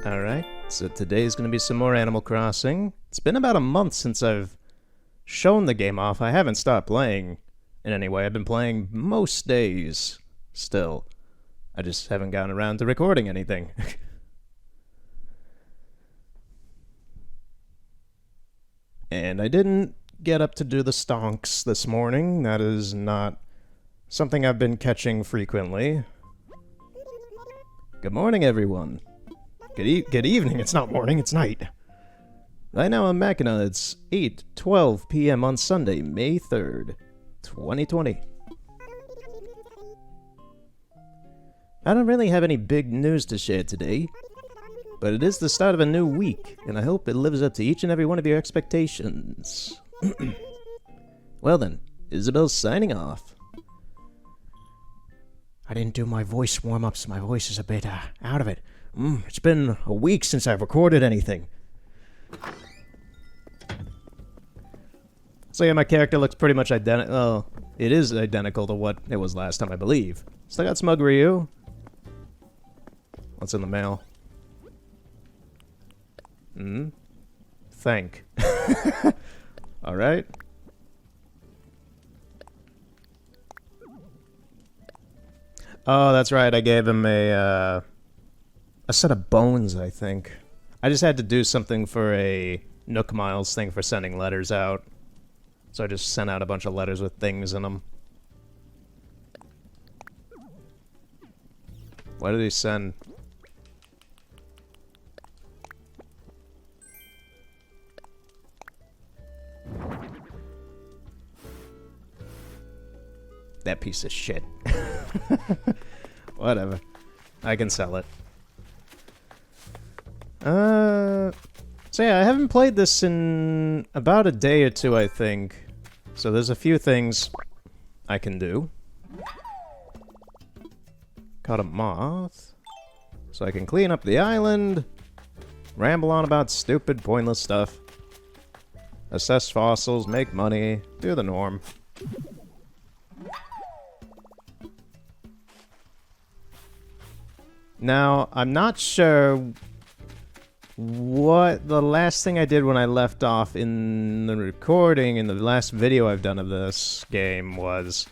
Alright, so today's gonna be some more Animal Crossing. It's been about a month since I've shown the game off. I haven't stopped playing in any way. I've been playing most days still. I just haven't gotten around to recording anything. And I didn't get up to do the stonks this morning. That is not something I've been catching frequently. Good morning, everyone. Good evening. It's not morning, it's night. Right now in Machina, it's 8:12 p.m. on Sunday, May 3rd, 2020. I don't really have any big news to share today, but it is the start of a new week, and I hope it lives up to each and every one of your expectations. Well then, Isabel's signing off. I didn't do my voice warm-ups. My voice is a bit out of it. It's been a week since I've recorded anything. So yeah, my character looks pretty much identical. Well, it is identical to what it was last time, I believe. Still got Smug Ryu. What's in the mail? Thank. Alright. Oh, that's right. I gave him a set of bones, I think. I just had to do something for a Nook Miles thing for sending letters out. So I just sent out a bunch of letters with things in them. What did he send? That piece of shit. Whatever. I can sell it. So yeah, I haven't played this in about a day or two, I think. So there's a few things I can do. Caught a moth. So I can clean up the island. Ramble on about stupid, pointless stuff. Assess fossils, make money, do the norm. Now, I'm not sure what the last thing I did when I left off in the recording, in the last video I've done of this game was.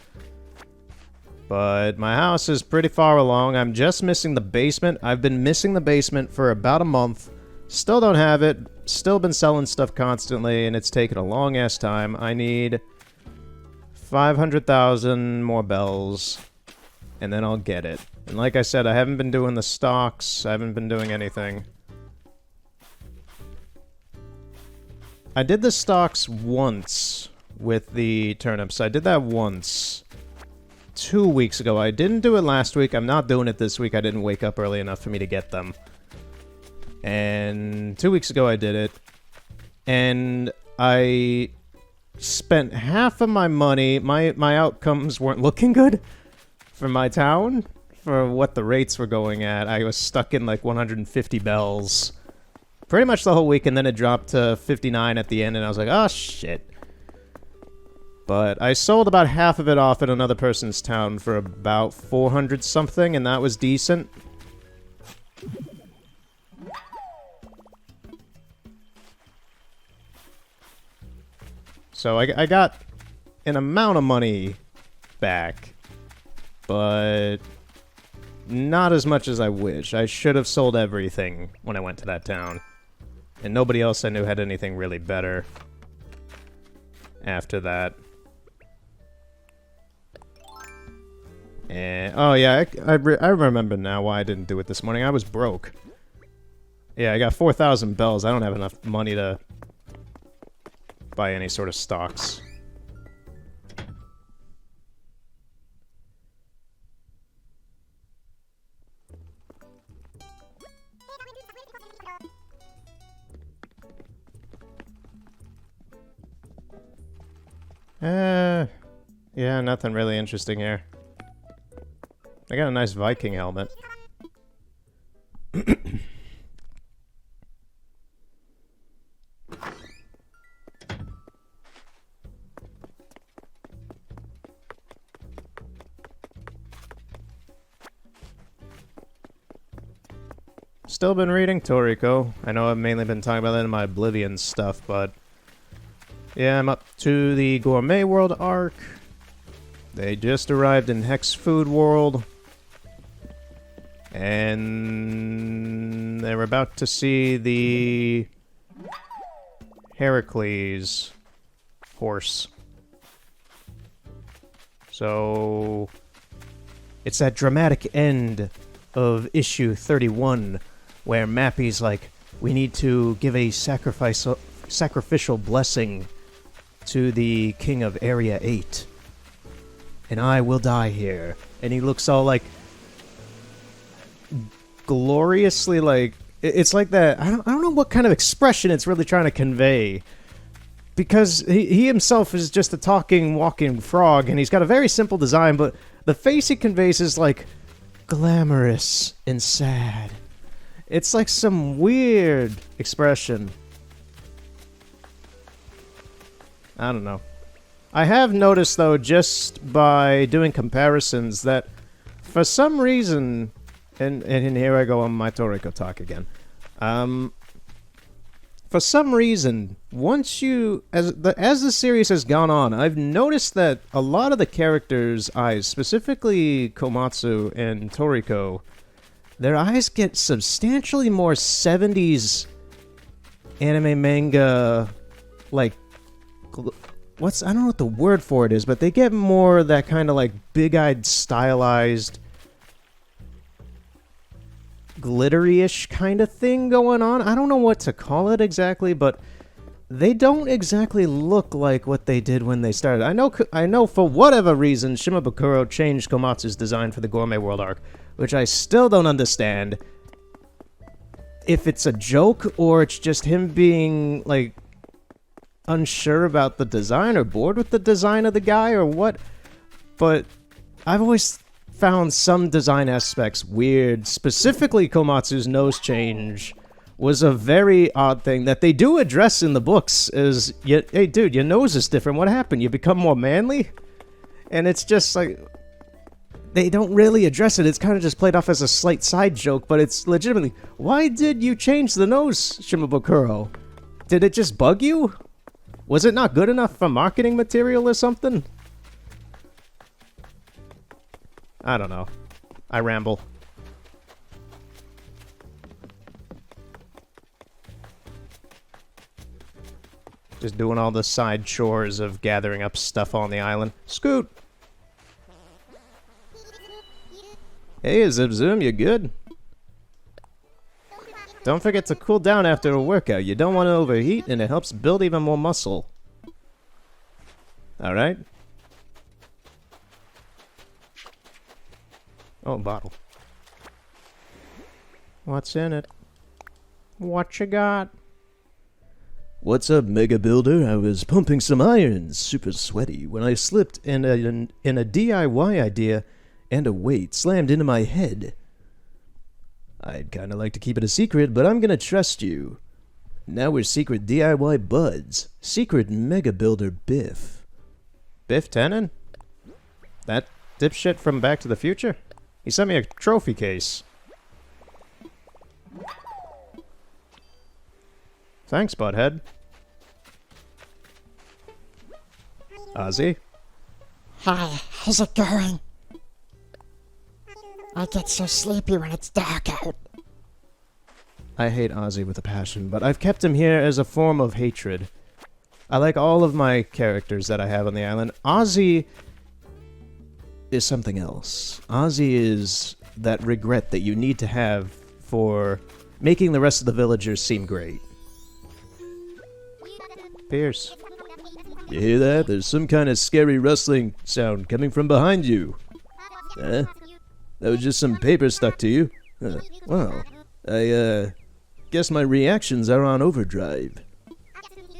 But my house is pretty far along. I'm just missing the basement. I've been missing the basement for about a month. Still don't have it. Still been selling stuff constantly, and it's taken a long-ass time. I need 500,000 more bells, and then I'll get it. And like I said, I haven't been doing the stocks. I haven't been doing anything. I did the stocks once with the turnips. I did that once 2 weeks ago. I didn't do it last week. I'm not doing it this week. I didn't wake up early enough for me to get them. And 2 weeks ago I did it. And I spent half of my money. My outcomes weren't looking good for my town. For what the rates were going at. I was stuck in like 150 bells pretty much the whole week, and then it dropped to 59 at the end, and I was like, oh shit. But I sold about half of it off at another person's town for about 400 something, and that was decent. So I got an amount of money back, but not as much as I wish. I should have sold everything when I went to that town. And nobody else I knew had anything really better after that. And, oh yeah, I remember now why I didn't do it this morning. I was broke. Yeah, I got 4,000 bells. I don't have enough money to buy any sort of stocks. Yeah, nothing really interesting here. I got a nice Viking helmet. Still been reading Toriko. I know I've mainly been talking about that in my Oblivion stuff, but yeah, I'm up to the Gourmet World arc. They just arrived in Hex Food World. And they're about to see the Heracles horse. So it's that dramatic end of issue 31 where Mappy's like, we need to give a sacrificial blessing to the king of Area 8. And I will die here. And he looks all like gloriously like it's like that. I don't know what kind of expression it's really trying to convey, because he himself is just a talking, walking frog, and he's got a very simple design, but the face he conveys is like glamorous and sad. It's like some weird expression. I don't know. I have noticed, though, just by doing comparisons, that for some reason, and here I go on my Toriko talk again. For some reason, once you, as the series has gone on, I've noticed that a lot of the characters' eyes, specifically Komatsu and Toriko, their eyes get substantially more 70s anime manga, like, I don't know what the word for it is, but they get more that kind of like big-eyed, stylized, glittery-ish kind of thing going on. I don't know what to call it exactly, but they don't exactly look like what they did when they started. I know for whatever reason, Shimabukuro changed Komatsu's design for the Gourmet World arc, which I still don't understand if it's a joke or it's just him being, like, unsure about the design or bored with the design of the guy or what. But I've always found some design aspects weird. Specifically, Komatsu's nose change was a very odd thing that they do address in the books. Is, hey dude, your nose is different. What happened? You become more manly? And it's just like, they don't really address it. It's kind of just played off as a slight side joke, but it's legitimately, why did you change the nose, Shimabukuro? Did it just bug you? Was it not good enough for marketing material or something? I don't know. I ramble. Just doing all the side chores of gathering up stuff on the island. Scoot! Hey, Zip Zoom, you good? Don't forget to cool down after a workout. You don't want to overheat, and it helps build even more muscle. Alright? Oh, bottle. What's in it? What you got? What's up, Mega Builder? I was pumping some iron, super sweaty, when I slipped and a DIY idea and a weight slammed into my head. I'd kinda like to keep it a secret, but I'm gonna trust you. Now we're secret DIY buds. Secret Mega Builder Biff. Biff Tannen? That dipshit from Back to the Future? He sent me a trophy case. Thanks, butthead. Ozzy? Hi, how's it going? I get so sleepy when it's dark out. I hate Ozzy with a passion, but I've kept him here as a form of hatred. I like all of my characters that I have on the island. Ozzy is something else. Ozzy is that regret that you need to have for making the rest of the villagers seem great. Pierce. You hear that? There's some kind of scary rustling sound coming from behind you. Huh? That was just some paper stuck to you? Well, I guess my reactions are on overdrive.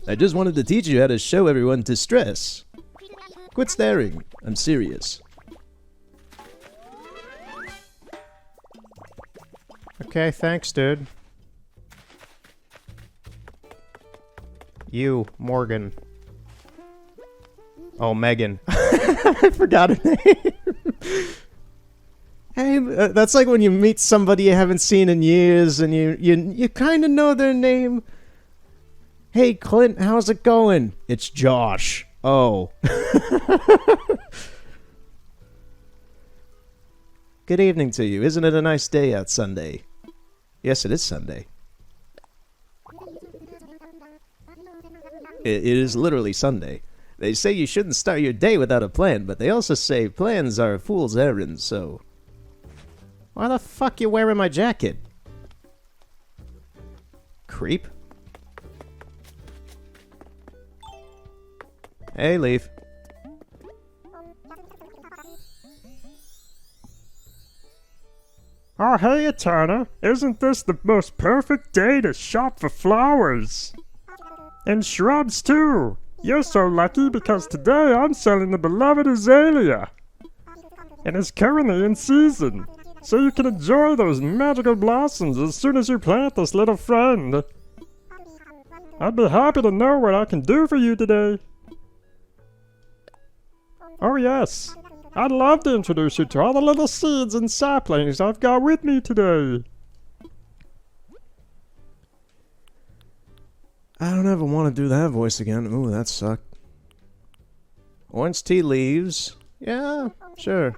I just wanted to teach you how to show everyone to stress. Quit staring. I'm serious. Okay, thanks, dude. You, Morgan. Oh, Megan. I forgot her name. Hey, that's like when you meet somebody you haven't seen in years and you kind of know their name. Hey, Clint, how's it going? It's Josh. Oh. Good evening to you. Isn't it a nice day out Sunday? Yes, it is Sunday. It is literally Sunday. They say you shouldn't start your day without a plan, but they also say plans are a fool's errand, so... Why the fuck you wearing my jacket? Creep. Hey, Leaf. Oh, hey, Eterna. Isn't this the most perfect day to shop for flowers? And shrubs, too. You're so lucky because today I'm selling the beloved azalea. And it's currently in season, so you can enjoy those magical blossoms as soon as you plant this little friend. I'd be happy to know what I can do for you today. Oh yes, I'd love to introduce you to all the little seeds and saplings I've got with me today. I don't ever want to do that voice again. Ooh, that sucked. Orange tea leaves. Yeah, sure.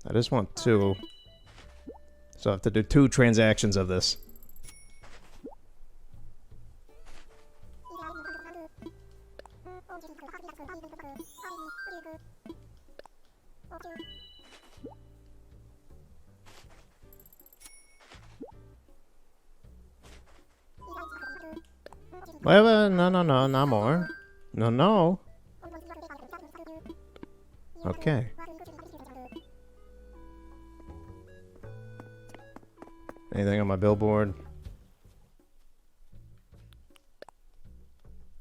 I just want 2. So I have to do 2 transactions of this. Wait, no, not more. No. Okay. Anything on my billboard?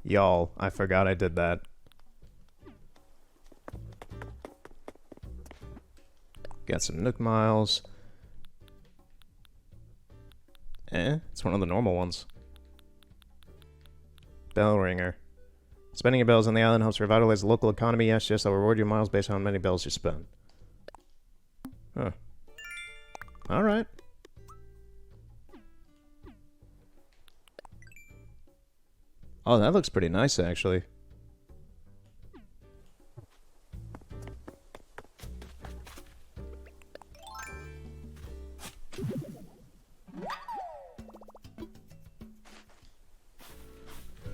Y'all, I forgot I did that. Got some Nook miles. It's one of the normal ones. Bell ringer. Spending your bells on the island helps revitalize the local economy. Yes, I'll reward you miles based on how many bells you spend. Huh. Alright. Oh, that looks pretty nice, actually.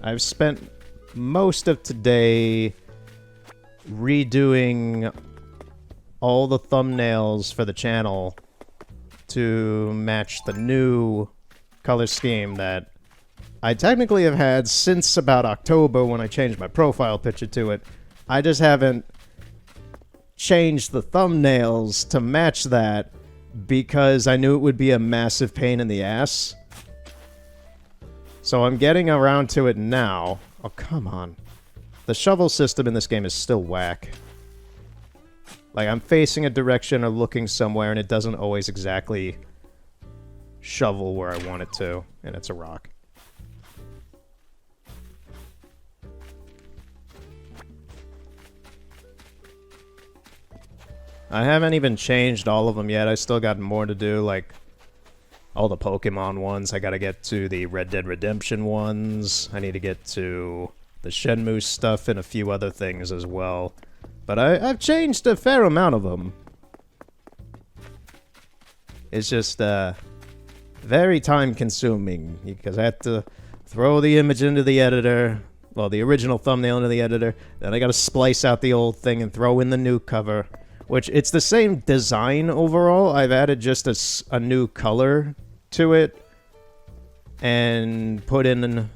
I've spent most of today redoing all the thumbnails for the channel to match the new color scheme that I technically have had since about October when I changed my profile picture to it. I just haven't changed the thumbnails to match that because I knew it would be a massive pain in the ass. So I'm getting around to it now. Oh, come on. The shovel system in this game is still whack. Like, I'm facing a direction or looking somewhere and it doesn't always exactly shovel where I want it to, and it's a rock. I haven't even changed all of them yet. I still got more to do, like all the Pokemon ones. I gotta get to the Red Dead Redemption ones. I need to get to the Shenmue stuff and a few other things as well. But I've changed a fair amount of them. It's just very time consuming because I have to throw the image into the editor, well, the original thumbnail into the editor, then I gotta splice out the old thing and throw in the new cover, which it's the same design overall. I've added just a new color to it and put in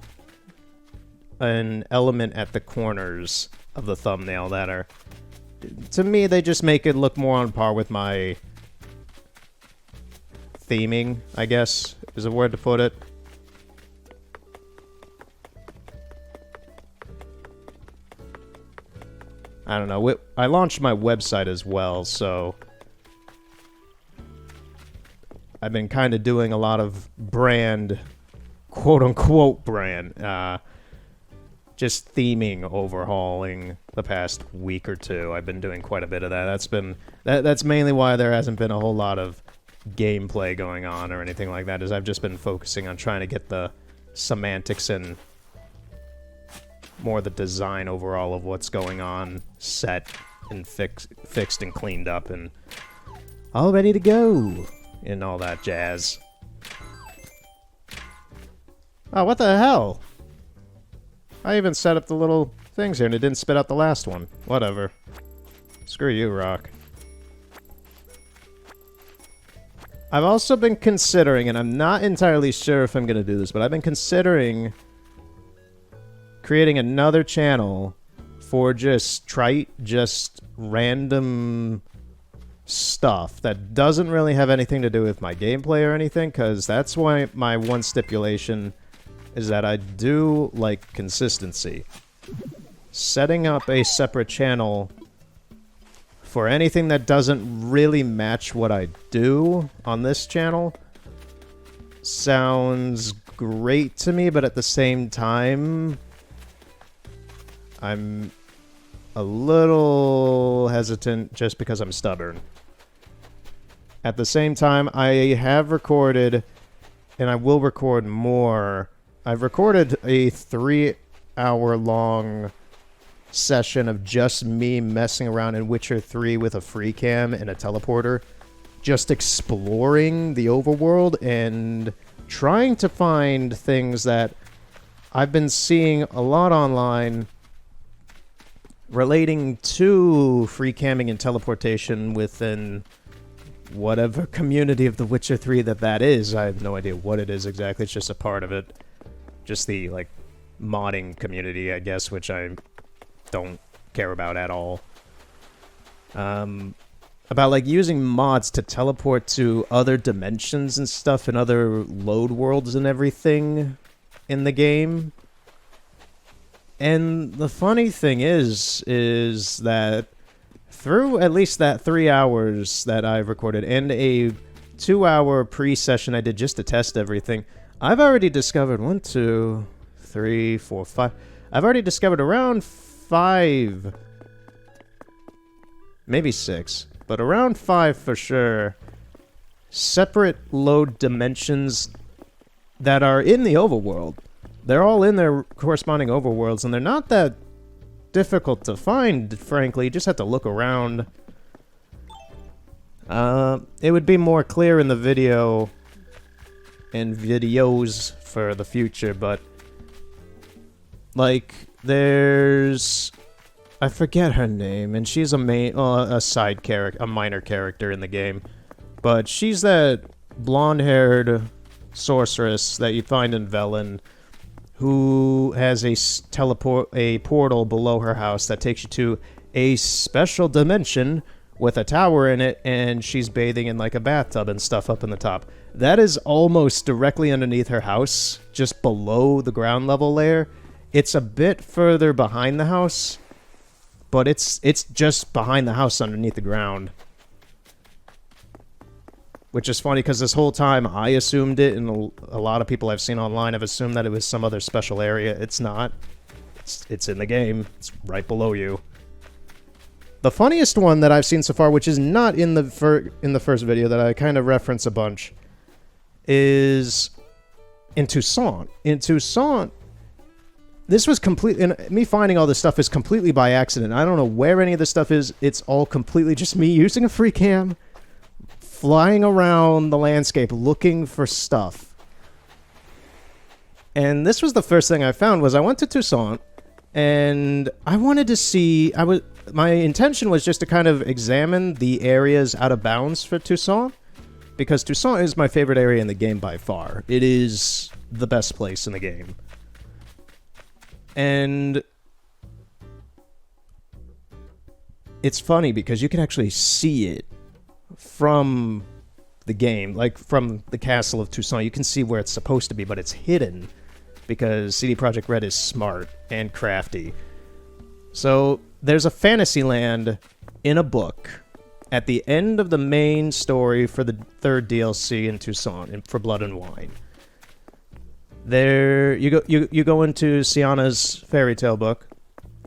an element at the corners of the thumbnail that are, to me, they just make it look more on par with my theming, I guess, is a word to put it. I don't know. I launched my website as well, so I've been kind of doing a lot of brand, quote-unquote brand, just theming overhauling the past week or two. I've been doing quite a bit of that. That's mainly why there hasn't been a whole lot of gameplay going on or anything like that, is I've just been focusing on trying to get the semantics and more the design overall of what's going on set and fixed and cleaned up and all ready to go and all that jazz. Oh, what the hell? I even set up the little things here and it didn't spit out the last one. Whatever. Screw you, Rock. I've also been considering, and I'm not entirely sure if I'm going to do this, but I've been considering creating another channel for just random stuff that doesn't really have anything to do with my gameplay or anything, because that's why my one stipulation is that I do like consistency. Setting up a separate channel for anything that doesn't really match what I do on this channel sounds great to me, but at the same time, I'm a little hesitant just because I'm stubborn. At the same time, I have recorded, and I will record more. I've recorded a 3-hour-long session of just me messing around in Witcher 3 with a free cam and a teleporter, just exploring the overworld and trying to find things that I've been seeing a lot online relating to free camming and teleportation within whatever community of The Witcher 3 that is. I have no idea what it is exactly. It's just a part of it. Just the, like, modding community, I guess, which I don't care about at all. About, like, using mods to teleport to other dimensions and stuff and other load worlds and everything in the game. And the funny thing is that through at least that 3 hours that I've recorded and a 2-hour pre-session I did just to test everything, I've already discovered 1, 2, 3, 4, 5. I've already discovered around 5, maybe 6, but around 5 for sure, separate load dimensions that are in the overworld. They're all in their corresponding overworlds, and they're not that difficult to find, frankly. You just have to look around. It would be more clear in the video and videos for the future, but like, there's... I forget her name, and she's a side character, a minor character in the game, but she's that blonde-haired sorceress that you find in Velen, who has a portal below her house that takes you to a special dimension with a tower in it, and she's bathing in like a bathtub and stuff up in the top. That is almost directly underneath her house, just below the ground level layer. It's a bit further behind the house, but it's just behind the house underneath the ground. Which is funny, because this whole time I assumed it, and a lot of people I've seen online have assumed that it was some other special area. It's not. It's in the game. It's right below you. The funniest one that I've seen so far, which is not in the first video that I kind of reference a bunch, is in Toussaint. In Toussaint, this was complete, and me finding all this stuff is completely by accident. I don't know where any of this stuff is. It's all completely just me using a free cam, flying around the landscape looking for stuff. And this was the first thing I found. Was I went to Toussaint, and I wanted to see... my intention was just to kind of examine the areas out of bounds for Toussaint, because Toussaint is my favorite area in the game by far. It is the best place in the game. And it's funny because you can actually see it from the game, like from the castle of Toussaint. You can see where it's supposed to be, but it's hidden because CD Projekt Red is smart and crafty. So there's a fantasy land in a book at the end of the main story for the third DLC in Toussaint, for Blood and Wine. There, you go into Sienna's fairy tale book,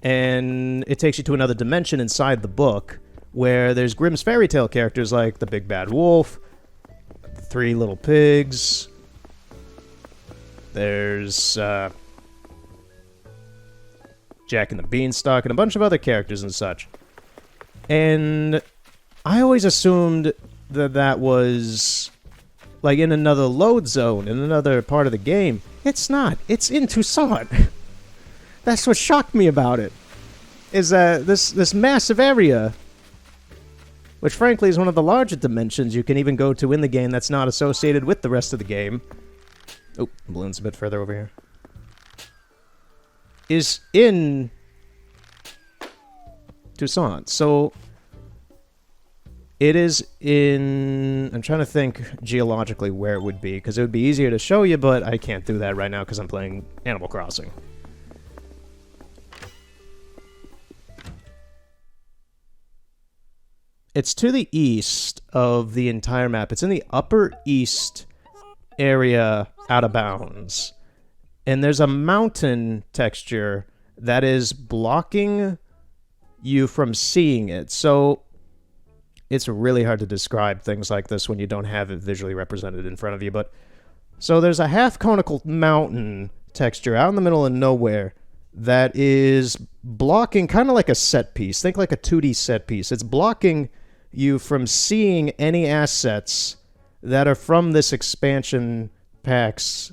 and it takes you to another dimension inside the book, where there's Grimm's fairy tale characters like the Big Bad Wolf, the Three Little Pigs. There's Jack and the Beanstalk, and a bunch of other characters and such. And I always assumed that that was like in another load zone, in another part of the game. It's not. It's in Toussaint. That's what shocked me about it. Is that this massive area, which frankly is one of the larger dimensions you can even go to in the game that's not associated with the rest of the game. Oh, balloon's a bit further over here. Is in Toussaint. So it is in... I'm trying to think geologically where it would be, because it would be easier to show you, but I can't do that right now because I'm playing Animal Crossing. It's to the east of the entire map. It's in the upper east area out of bounds. And there's a mountain texture that is blocking you from seeing it. So it's really hard to describe things like this when you don't have it visually represented in front of you. But so there's a half conical mountain texture out in the middle of nowhere that is blocking, kind of like a set piece. Think like a 2D set piece. It's blocking you from seeing any assets that are from this expansion pack's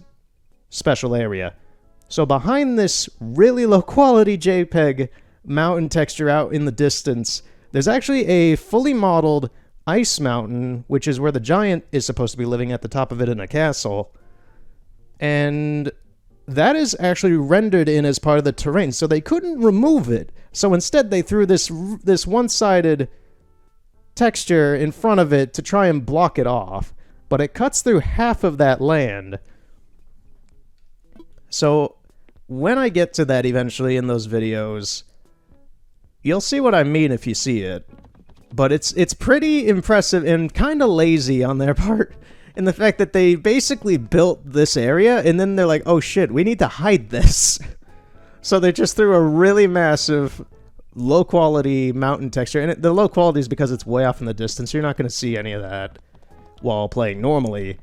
special area. So behind this really low quality JPEG mountain texture out in the distance, there's actually a fully modeled ice mountain, which is where the giant is supposed to be living at the top of it in a castle. And that is actually rendered in as part of the terrain, so they couldn't remove it. So instead they threw this one-sided texture in front of it to try and block it off. But it cuts through half of that land. So when I get to that eventually in those videos, you'll see what I mean if you see it. But it's pretty impressive and kind of lazy on their part in the fact that they basically built this area and then they're like, oh shit, we need to hide this. So they just threw a really massive, low-quality mountain texture. And the low quality is because it's way off in the distance. You're not going to see any of that while playing normally.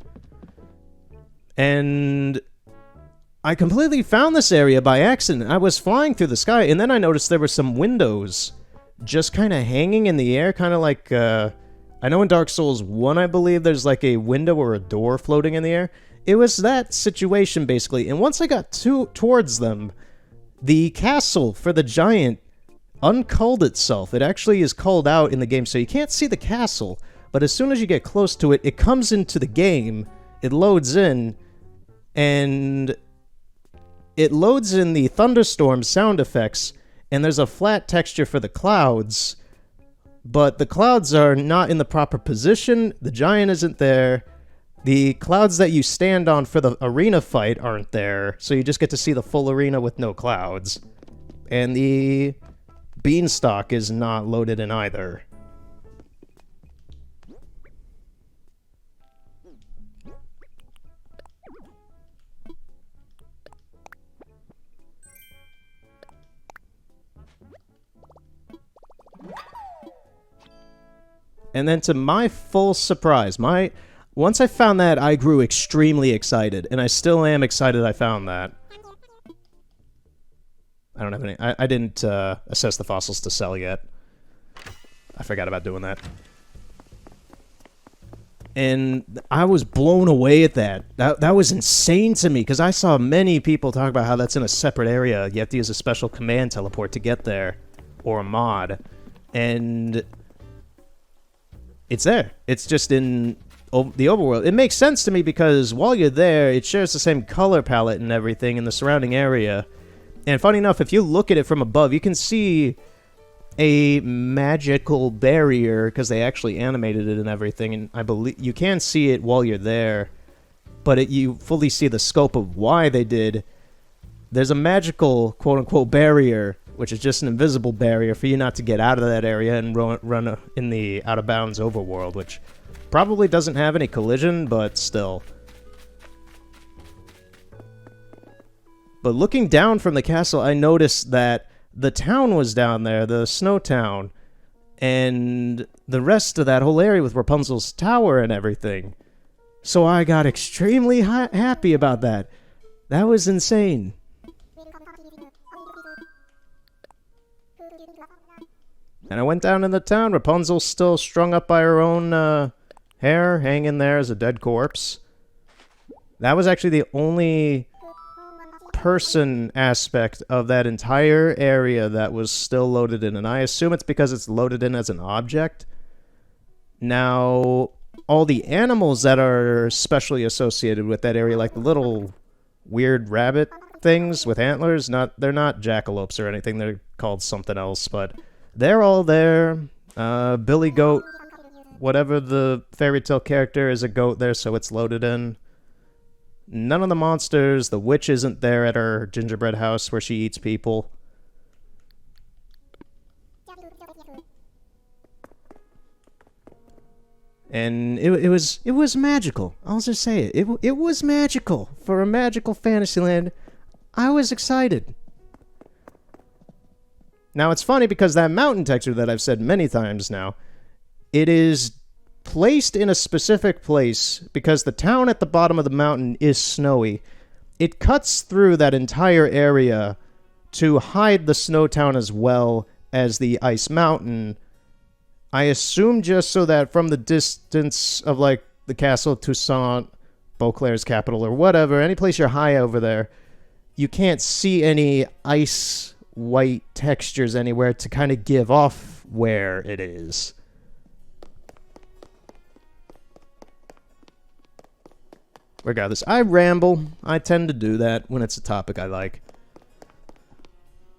And I completely found this area by accident. I was flying through the sky, and then I noticed there were some windows just kind of hanging in the air, kind of like, I know in Dark Souls 1, I believe, there's like a window or a door floating in the air. It was that situation, basically. And once I got towards them, the castle for the giant unculled itself. It actually is culled out in the game, so you can't see the castle. But as soon as you get close to it, it comes into the game, it loads in, and it loads in the thunderstorm sound effects, and there's a flat texture for the clouds, but the clouds are not in the proper position, the giant isn't there, the clouds that you stand on for the arena fight aren't there, so you just get to see the full arena with no clouds. And the beanstalk is not loaded in either. And then to my full surprise, once I found that, I grew extremely excited, and I still am excited I found that. I don't have any... I didn't assess the fossils to sell yet. I forgot about doing that. And I was blown away at that. That was insane to me, because I saw many people talk about how that's in a separate area. You have to use a special command teleport to get there, or a mod. And it's there. It's just in the overworld. It makes sense to me because while you're there, it shares the same color palette and everything in the surrounding area. And funny enough, if you look at it from above, you can see a magical barrier because they actually animated it and everything. And I believe you can see it while you're there, but you fully see the scope of why they did. There's a magical quote-unquote barrier, which is just an invisible barrier for you not to get out of that area and run in the out-of-bounds overworld, which probably doesn't have any collision, but still. But looking down from the castle, I noticed that the town was down there, the snow town, and the rest of that whole area with Rapunzel's tower and everything. So I got extremely happy about that. That was insane. And I went down in the town. Rapunzel's still strung up by her own hair, hanging there as a dead corpse. That was actually the only person aspect of that entire area that was still loaded in. And I assume it's because it's loaded in as an object. Now, all the animals that are specially associated with that area, like the little weird rabbit things with antlers, they're not jackalopes or anything. They're called something else, but they're all there. Billy Goat, whatever the fairy tale character, is a goat there, so it's loaded in. None of the monsters. The witch isn't there at her gingerbread house where she eats people. And it was magical. I'll just say it. It was magical. For a magical Fantasyland, I was excited. Now, it's funny because that mountain texture that I've said many times now, it is placed in a specific place because the town at the bottom of the mountain is snowy. It cuts through that entire area to hide the snow town as well as the ice mountain. I assume just so that from the distance of, like, the castle of Toussaint, Beauclair's capital, or whatever, any place you're high over there, you can't see any ice white textures anywhere to kind of give off where it is. Regardless, I ramble. I tend to do that when it's a topic I like.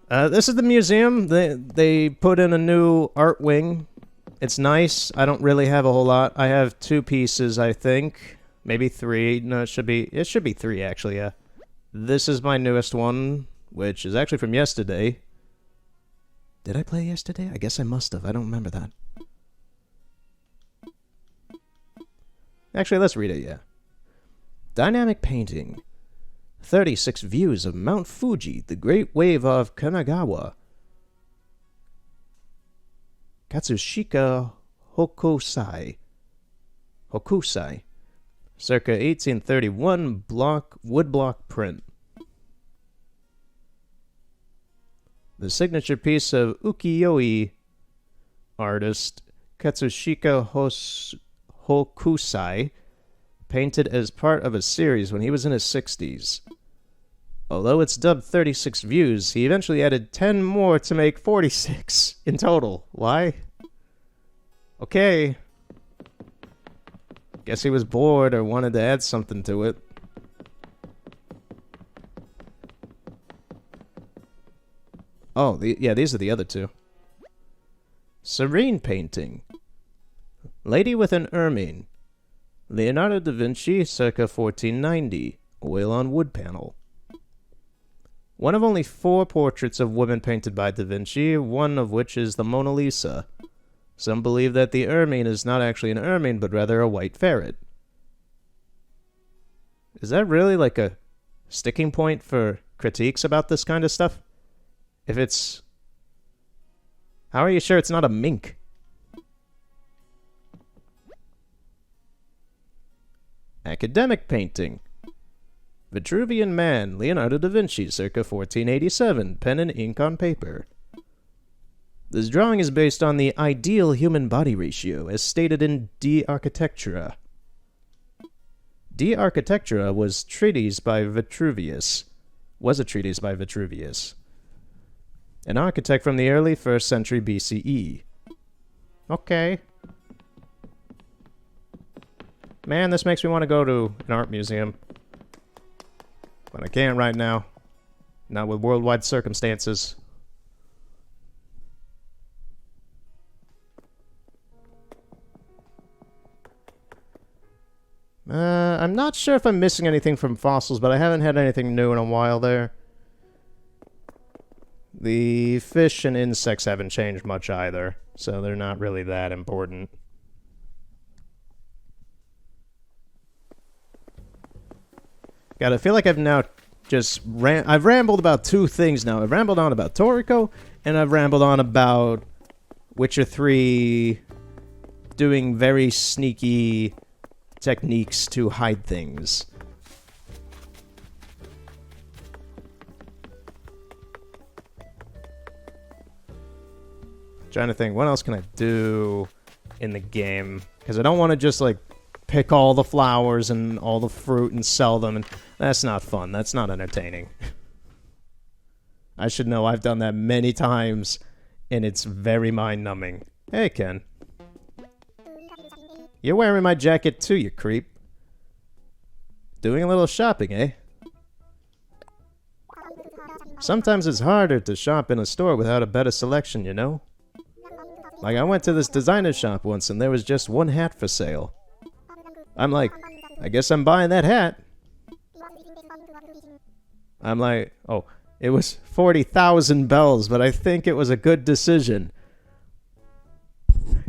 This is the museum. They put in a new art wing. It's nice. I don't really have a whole lot. I have 2 pieces, I think. Maybe 3. No, it should be 3, actually, yeah. This is my newest one, which is actually from yesterday. Did I play yesterday? I guess I must have. I don't remember that. Actually, let's read it, yeah. Dynamic painting. 36 views of Mount Fuji, the Great Wave of Kanagawa. Katsushika Hokusai. Circa 1831 woodblock print. The signature piece of ukiyo-e artist Katsushika Hokusai, painted as part of a series when he was in his 60s. Although it's dubbed 36 views, he eventually added 10 more to make 46 in total. Why? Okay. Guess he was bored or wanted to add something to it. Oh, these are the other 2. Serene painting. Lady with an ermine. Leonardo da Vinci, circa 1490. Oil on wood panel. One of only 4 portraits of women painted by da Vinci, one of which is the Mona Lisa. Some believe that the ermine is not actually an ermine, but rather a white ferret. Is that really like a sticking point for critiques about this kind of stuff? If it's... How are you sure it's not a mink? Academic painting. Vitruvian Man, Leonardo da Vinci, circa 1487, pen and ink on paper. This drawing is based on the ideal human body ratio, as stated in De Architectura. De Architectura was a treatise by Vitruvius, an architect from the early 1st century BCE. Okay. Man, this makes me want to go to an art museum. But I can't right now. Not with worldwide circumstances. I'm not sure if I'm missing anything from fossils, but I haven't had anything new in a while there. The fish and insects haven't changed much either, so they're not really that important. God, I feel like I've now I've rambled about two things now. I've rambled on about Toriko, and I've rambled on about Witcher 3 doing very sneaky techniques to hide things. Trying to think, what else can I do in the game? Because I don't want to just, like, pick all the flowers and all the fruit and sell them, and that's not fun. That's not entertaining. I should know I've done that many times, and it's very mind-numbing. Hey, Ken. You're wearing my jacket too, you creep. Doing a little shopping, eh? Sometimes it's harder to shop in a store without a better selection, you know? Like, I went to this designer shop once, and there was just one hat for sale. I'm like, I guess I'm buying that hat. I'm like, oh, it was 40,000 bells, but I think it was a good decision.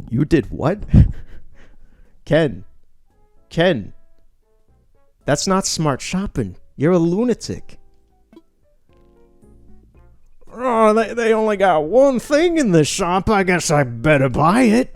You did what? Ken, that's not smart shopping. You're a lunatic. Oh, they only got one thing in the shop. I guess I better buy it.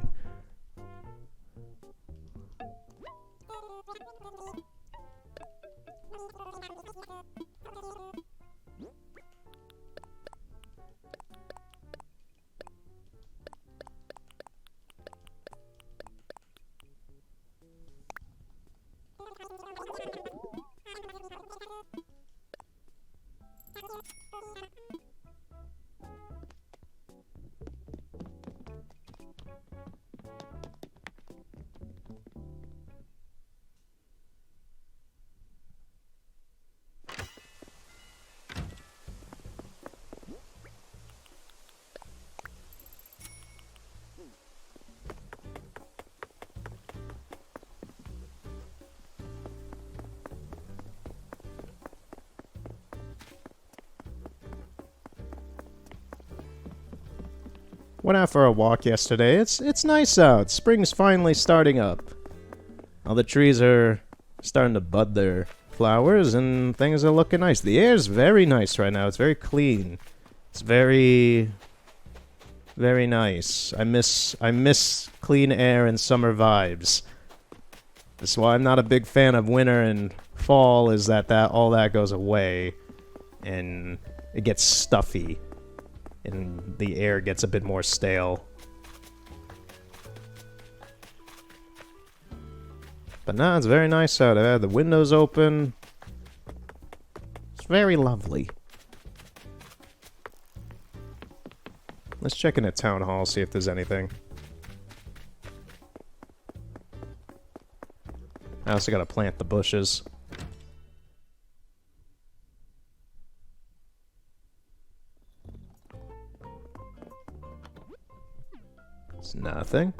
Went out for a walk yesterday. It's nice out. Spring's finally starting up. All the trees are starting to bud their flowers, and things are looking nice. The air's very nice right now. It's very clean. It's very, very nice. I miss clean air and summer vibes. That's why I'm not a big fan of winter and fall. Is that all that goes away, and it gets stuffy. And the air gets a bit more stale. But now it's very nice out. I had the windows open. It's very lovely. Let's check in at Town Hall, see if there's anything. I also gotta plant the bushes. It's nothing.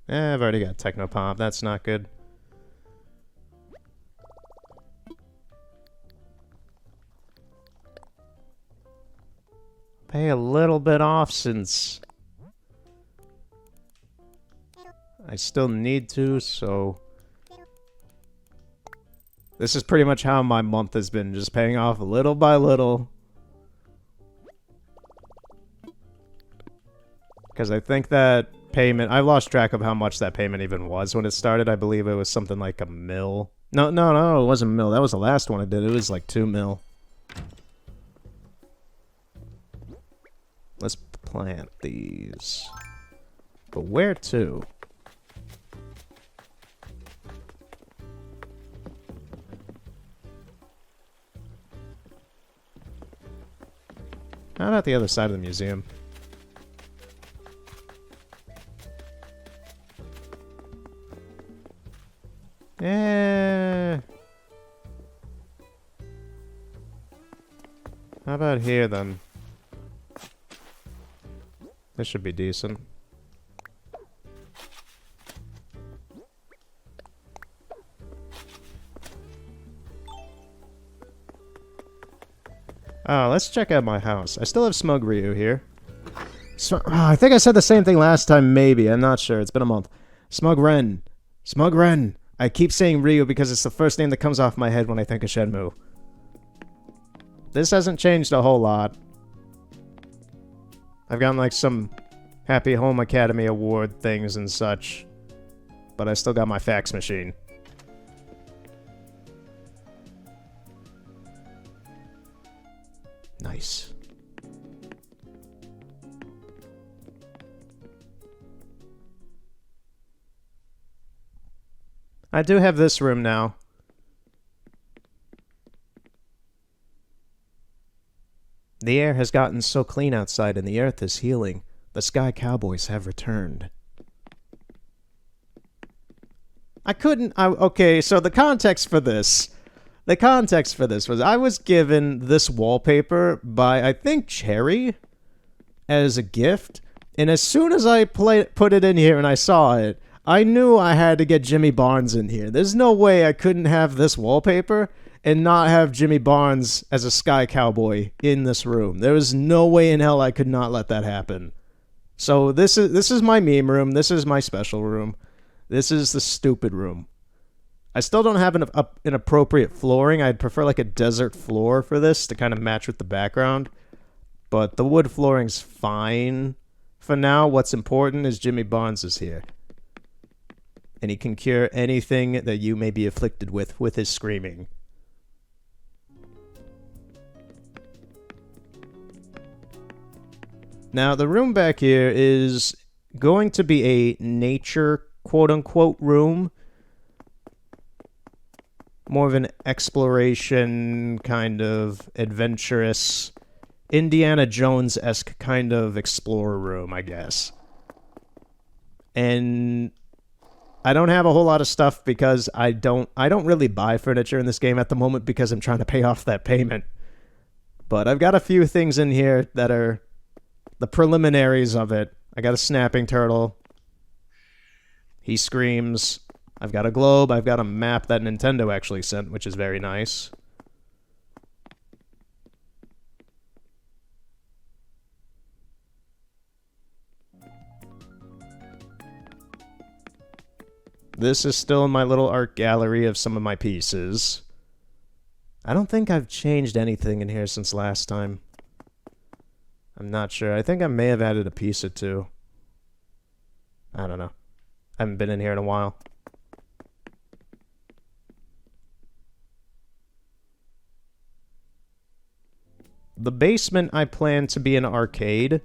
I've already got Technopop. That's not good. Pay a little bit off since I still need to, so this is pretty much how my month has been, just paying off little by little. Because I think that payment, I lost track of how much that payment even was when it started. I believe it was something like $1 mil. No, it wasn't $1 mil. That was the last one I did. It was like $2 mil. Let's plant these. But where to? How about the other side of the museum? Yeah. How about here then? This should be decent. Let's check out my house. I still have Smug Ryu here. I think I said the same thing last time, maybe. I'm not sure. It's been a month. Smug Ren. Smug Ren. I keep saying Ryu because it's the first name that comes off my head when I think of Shenmue. This hasn't changed a whole lot. I've gotten like some Happy Home Academy Award things and such. But I still got my fax machine. Nice. I do have this room now. The air has gotten so clean outside and the earth is healing. The Sky Cowboys have returned. Okay, so the context for this was I was given this wallpaper by, I think, Cherry as a gift. And as soon as I put it in here and I saw it, I knew I had to get Jimmy Barnes in here. There's no way I couldn't have this wallpaper and not have Jimmy Barnes as a Sky Cowboy in this room. There was no way in hell I could not let that happen. So this is my meme room. This is my special room. This is the stupid room. I still don't have an appropriate flooring. I'd prefer like a desert floor for this to kind of match with the background. But the wood flooring's fine for now. What's important is Jimmy Barnes is here. And he can cure anything that you may be afflicted with his screaming. Now, the room back here is going to be a nature, quote-unquote, room. More of an exploration, kind of adventurous, Indiana Jones-esque kind of explorer room, I guess. And I don't have a whole lot of stuff because I don't really buy furniture in this game at the moment because I'm trying to pay off that payment. But I've got a few things in here that are the preliminaries of it. I got a snapping turtle. He screams. I've got a globe. I've got a map that Nintendo actually sent, which is very nice. This is still my little art gallery of some of my pieces. I don't think I've changed anything in here since last time. I'm not sure. I think I may have added a piece or two. I don't know. I haven't been in here in a while. The basement I plan to be an arcade,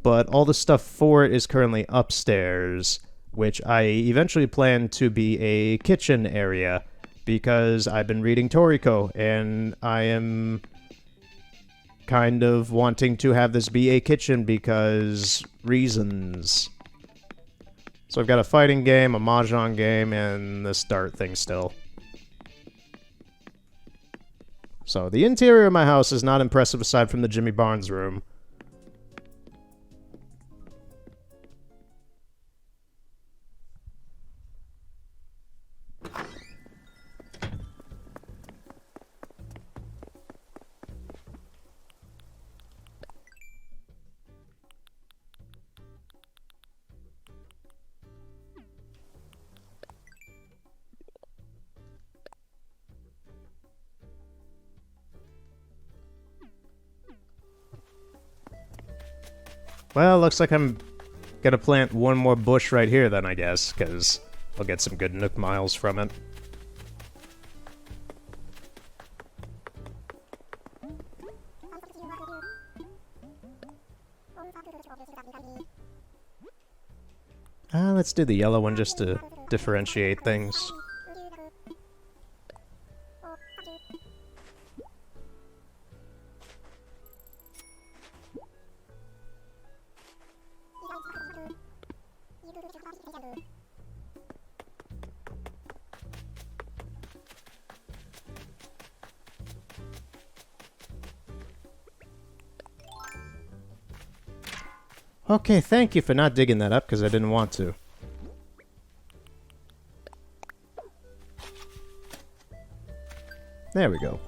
but all the stuff for it is currently upstairs, which I eventually plan to be a kitchen area, because I've been reading Toriko, and I am kind of wanting to have this be a kitchen because reasons. So I've got a fighting game, a mahjong game, and this dart thing still. So the interior of my house is not impressive aside from the Jimmy Barnes room. Well, looks like I'm gonna plant one more bush right here then, I guess, because I'll get some good Nook miles from it. Let's do the yellow one just to differentiate things. Okay, thank you for not digging that up, because I didn't want to. There we go.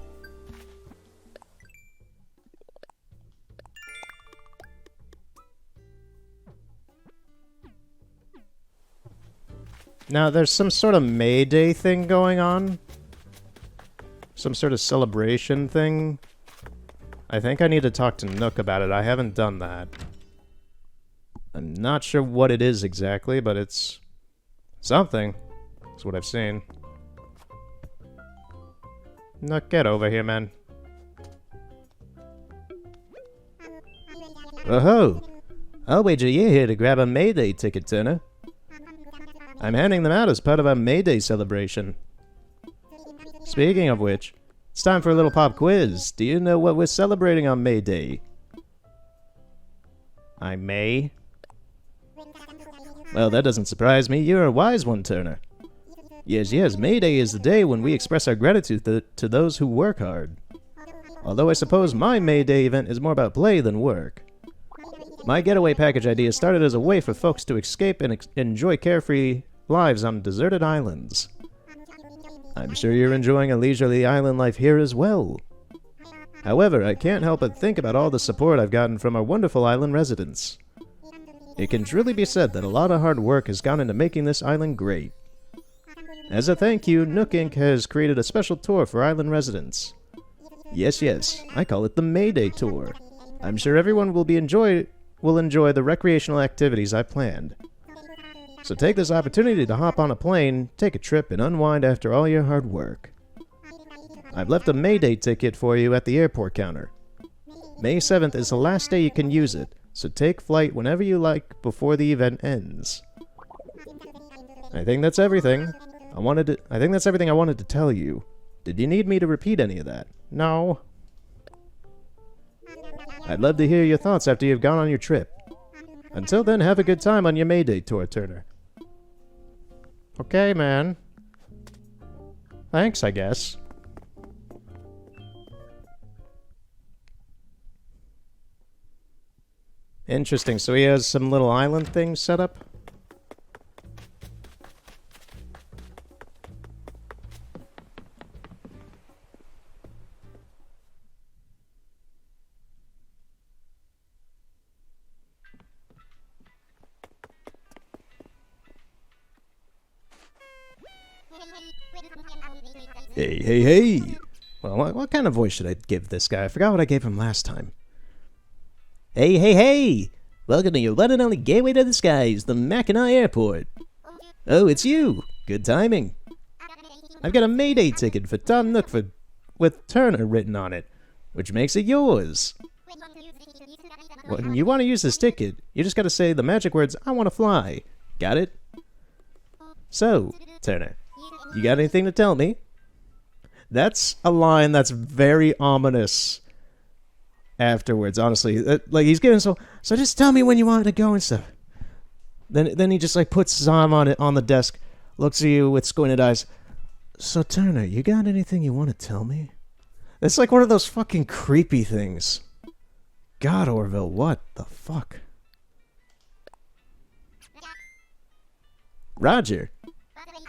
Now, there's some sort of May Day thing going on. Some sort of celebration thing. I think I need to talk to Nook about it. I haven't done that. I'm not sure what it is exactly, but it's something. That's what I've seen. Nook, get over here, man. Oh-ho! I'll wager you're here to grab a May Day ticket, Turner. I'm handing them out as part of our May Day celebration. Speaking of which, it's time for a little pop quiz. Do you know what we're celebrating on May Day? I may. Well, that doesn't surprise me. You're a wise one, Turner. Yes, May Day is the day when we express our gratitude to those who work hard. Although I suppose my May Day event is more about play than work. My getaway package idea started as a way for folks to escape and enjoy carefree lives on deserted islands. I'm sure you're enjoying a leisurely island life here as well. However, I can't help but think about all the support I've gotten from our wonderful island residents. It can truly be said that a lot of hard work has gone into making this island great. As a thank you, Nook Inc. has created a special tour for island residents. Yes, I call it the May Day Tour. I'm sure everyone will enjoy the recreational activities I've planned. So take this opportunity to hop on a plane, take a trip, and unwind after all your hard work. I've left a May Day ticket for you at the airport counter. May 7th is the last day you can use it, so take flight whenever you like before the event ends. I think that's everything. I think that's everything I wanted to tell you. Did you need me to repeat any of that? No. I'd love to hear your thoughts after you've gone on your trip. Until then, have a good time on your May Day tour, Turner. Okay, man. Thanks, I guess. Interesting, so he has some little island things set up? Hey. Well, what kind of voice should I give this guy? I forgot what I gave him last time. Hey. Welcome to your one and only gateway to the skies, the Mackinac Airport. Oh, it's you. Good timing. I've got a May Day ticket for Tom Nook with Turner written on it, which makes it yours. When you want to use this ticket, you just gotta say the magic words, I want to fly. Got it? So, Turner, you got anything to tell me? That's a line that's very ominous afterwards, honestly. Like, he's giving so just tell me when you want to go and stuff. Then he just, like, puts his arm on the desk, looks at you with squinted eyes. So, Turner, you got anything you want to tell me? It's like one of those fucking creepy things. God, Orville, what the fuck? Roger.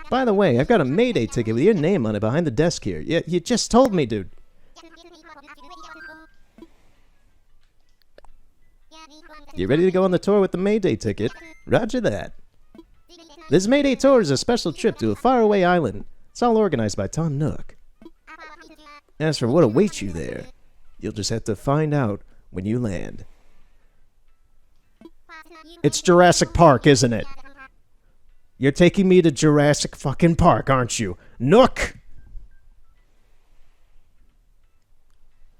By the way, I've got a May Day ticket with your name on it behind the desk here. You just told me, dude. You ready to go on the tour with the May Day ticket? Roger that. This May Day tour is a special trip to a faraway island. It's all organized by Tom Nook. As for what awaits you there, you'll just have to find out when you land. It's Jurassic Park, isn't it? You're taking me to Jurassic fucking Park, aren't you? Nook!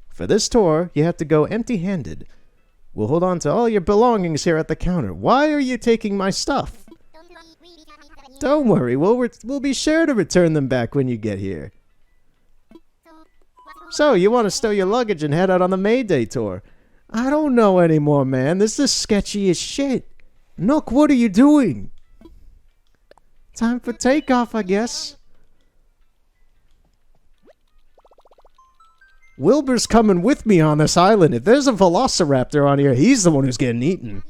For this tour, you have to go empty-handed. We'll hold on to all your belongings here at the counter. Why are you taking my stuff? Don't worry, we'll be sure to return them back when you get here. So, you want to stow your luggage and head out on the May Day tour? I don't know anymore, man. This is sketchy as shit. Nook, what are you doing? Time for takeoff, I guess. Wilbur's coming with me on this island. If there's a velociraptor on here, he's the one who's getting eaten.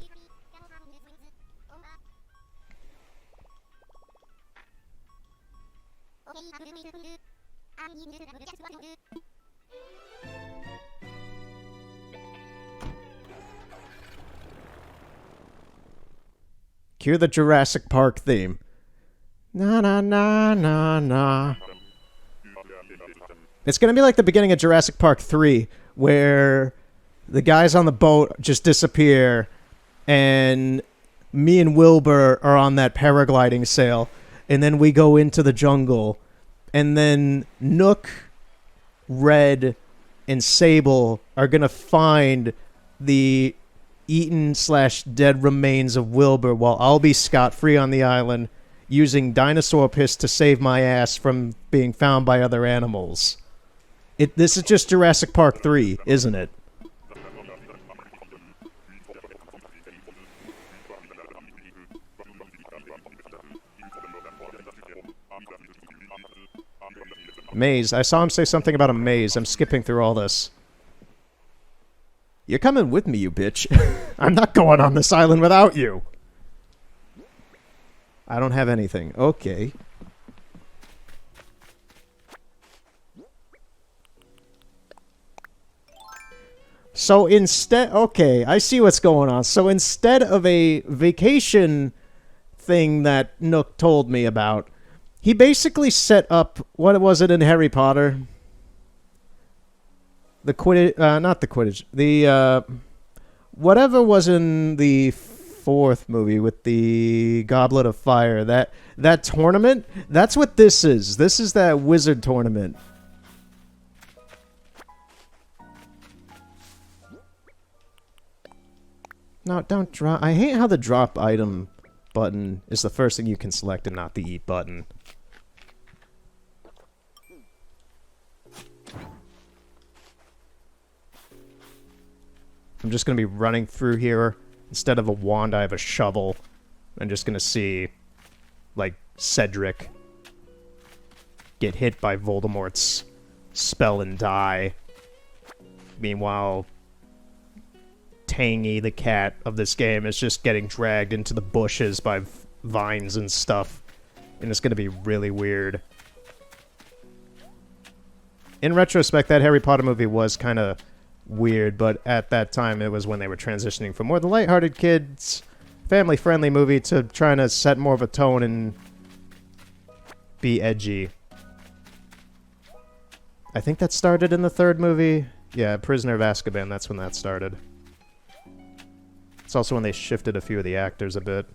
Cue the Jurassic Park theme. Na na na na na. It's gonna be like the beginning of Jurassic Park 3, where the guys on the boat just disappear, and me and Wilbur are on that paragliding sail, and then we go into the jungle, and then Nook, Red, and Sable are gonna find the eaten/dead remains of Wilbur, while I'll be scot-free on the island, using dinosaur piss to save my ass from being found by other animals. This is just Jurassic Park 3, isn't it? Maze. I saw him say something about a maze. I'm skipping through all this. You're coming with me, you bitch. I'm not going on this island without you. I don't have anything. Okay. So instead... Okay, I see what's going on. So instead of a vacation thing that Nook told me about, he basically set up... What was it in Harry Potter? The Quidditch... not the Quidditch. The, whatever was in the fourth movie with the Goblet of Fire. That tournament? That's what this is. This is that wizard tournament. No, don't drop... I hate how the drop item button is the first thing you can select and not the eat button. I'm just going to be running through here. Instead of a wand, I have a shovel. I'm just going to see, like, Cedric get hit by Voldemort's spell and die. Meanwhile, Tangy, the cat of this game, is just getting dragged into the bushes by vines and stuff. And it's going to be really weird. In retrospect, that Harry Potter movie was kind of weird, but at that time it was when they were transitioning from more the lighthearted kids, family-friendly movie to trying to set more of a tone and be edgy. I think that started in the third movie. Yeah, Prisoner of Azkaban, that's when that started. It's also when they shifted a few of the actors a bit.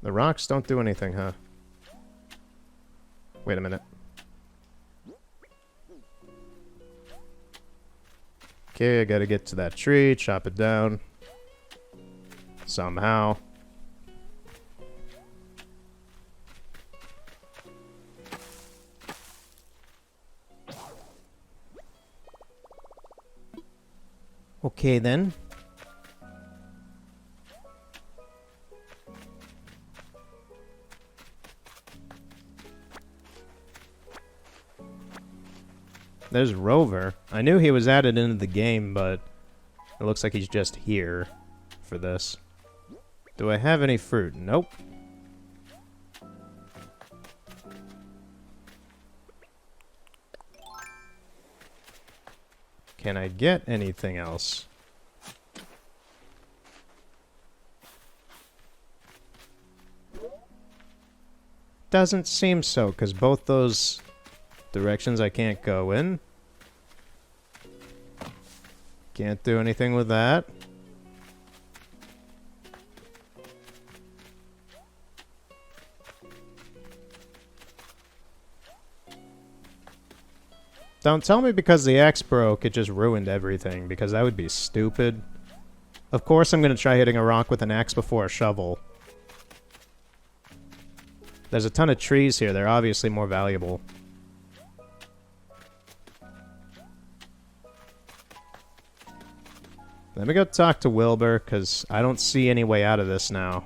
The rocks don't do anything, huh? Wait a minute. Okay, I gotta get to that tree, chop it down. Somehow. Okay, then. There's Rover. I knew he was added into the game, but it looks like he's just here for this. Do I have any fruit? Nope. Can I get anything else? Doesn't seem so, because both those directions I can't go in. Can't do anything with that. Don't tell me because the axe broke, it just ruined everything, because that would be stupid. Of course I'm going to try hitting a rock with an axe before a shovel. There's a ton of trees here, they're obviously more valuable. Let me go talk to Wilbur, because I don't see any way out of this now.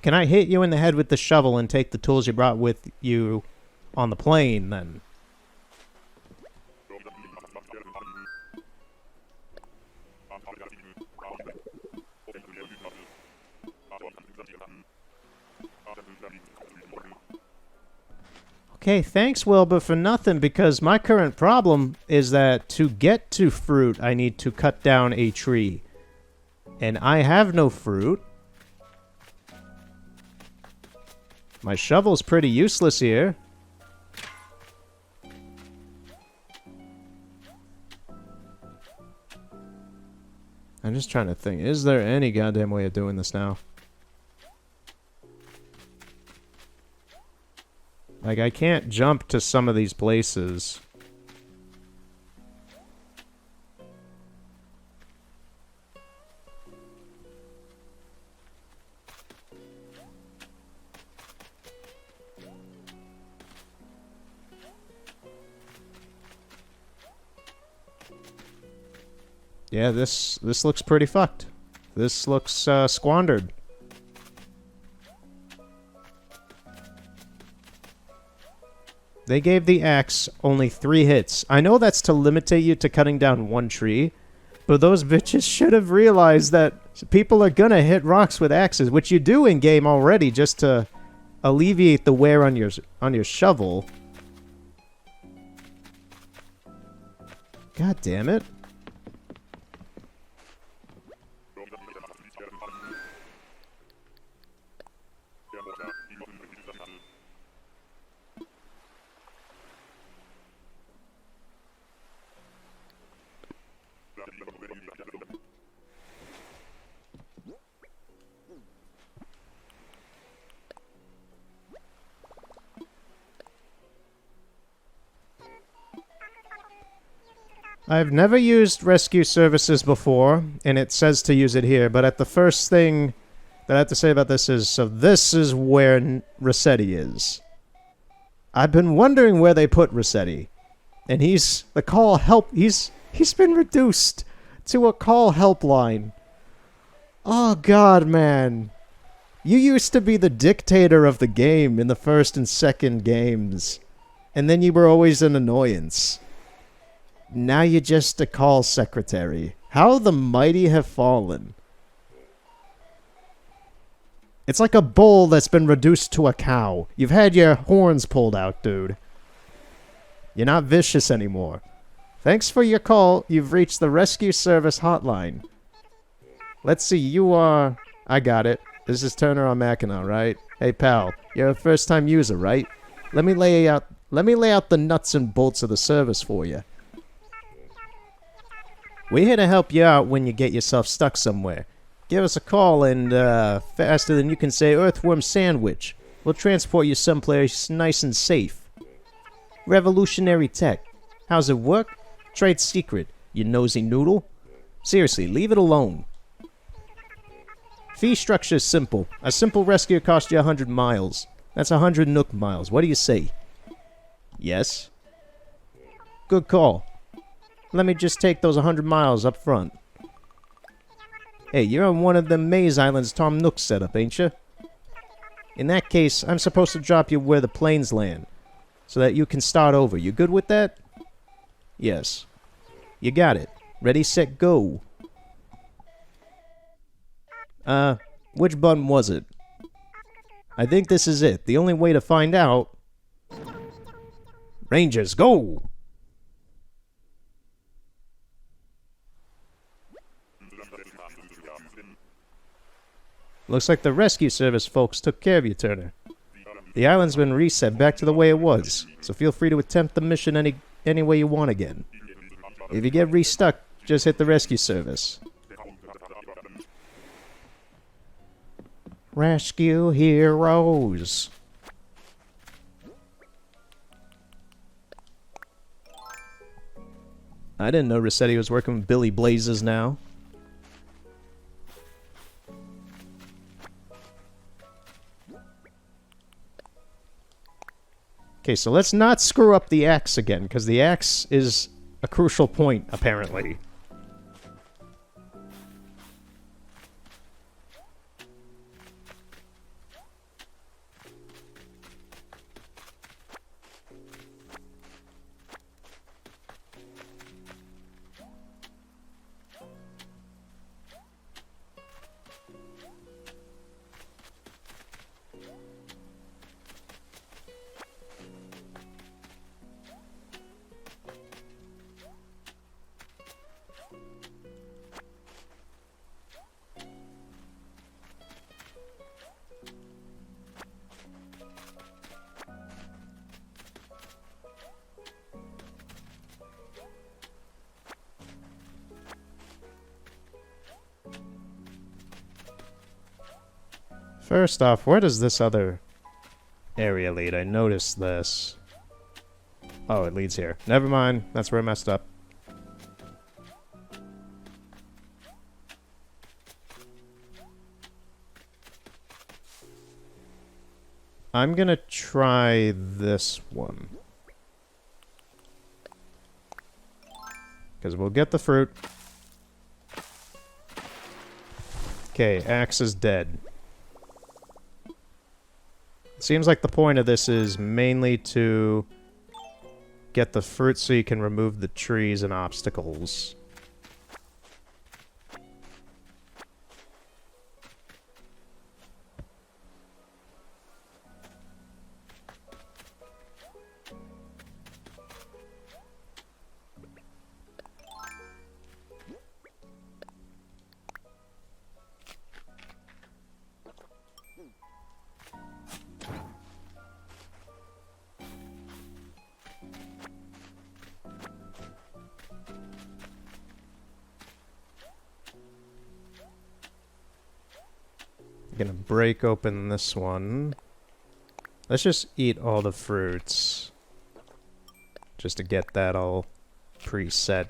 Can I hit you in the head with the shovel and take the tools you brought with you on the plane, then? Okay, thanks, Wilbur, for nothing, because my current problem is that to get to fruit, I need to cut down a tree. And I have no fruit. My shovel's pretty useless here. I'm just trying to think. Is there any goddamn way of doing this now? Like, I can't jump to some of these places. Yeah, this looks pretty fucked. This looks squandered. They gave the axe only 3 hits. I know that's to limit you to cutting down 1 tree, but those bitches should have realized that people are gonna hit rocks with axes, which you do in game already, just to alleviate the wear on your shovel. God damn it. I've never used rescue services before, and it says to use it here, but the first thing that I have to say about this is, so this is where Rossetti is. I've been wondering where they put Rossetti. And he's been reduced to a call helpline. Oh god, man. You used to be the dictator of the game in the first and second games. And then you were always an annoyance. Now you're just a call secretary. How the mighty have fallen. It's like a bull that's been reduced to a cow. You've had your horns pulled out, dude. You're not vicious anymore. Thanks for your call. You've reached the rescue service hotline. Let's see, you are... I got it. This is Turner on Mackinac, right? Hey, pal. You're a first-time user, right? Let me lay out the nuts and bolts of the service for you. We're here to help you out when you get yourself stuck somewhere. Give us a call and, faster than you can say earthworm sandwich. We'll transport you someplace nice and safe. Revolutionary tech. How's it work? Trade secret, you nosy noodle. Seriously, leave it alone. Fee structure is simple. A simple rescue costs you 100 miles. That's 100 Nook miles. What do you say? Yes? Good call. Let me just take those 100 miles up front. Hey, you're on one of them Maze Islands Tom Nook set up, ain't you? In that case, I'm supposed to drop you where the planes land, so that you can start over. You good with that? Yes. You got it. Ready, set, go. Which button was it? I think this is it. The only way to find out... Rangers, go! Looks like the rescue service folks took care of you, Turner. The island's been reset back to the way it was, so feel free to attempt the mission any way you want again. If you get restuck, just hit the rescue service. Rescue heroes. I didn't know Rossetti was working with Billy Blazes now. Okay, so let's not screw up the axe again, because the axe is a crucial point, apparently. First off, where does this other area lead? I noticed this. Oh, it leads here. Never mind. That's where I messed up. I'm gonna try this one. Because we'll get the fruit. Okay, Axe is dead. Seems like the point of this is mainly to get the fruit so you can remove the trees and obstacles. Gonna break open this one. Let's just eat all the fruits. Just to get that all preset.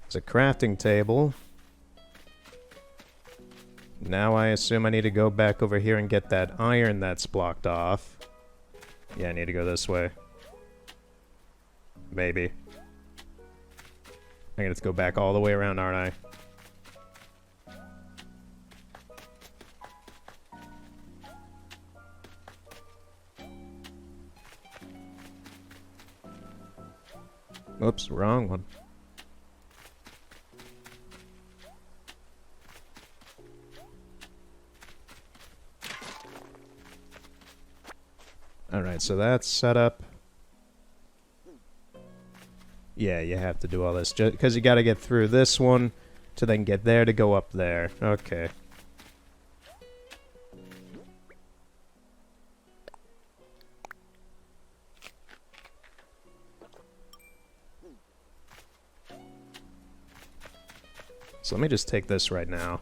It's a crafting table. Now I assume I need to go back over here and get that iron that's blocked off. Yeah, I need to go this way. Maybe. I'm gonna have to go back all the way around, aren't I? Oops, wrong one. Alright, so that's set up. Yeah, you have to do all this. Because you gotta get through this one to then get there to go up there. Okay. So let me just take this right now.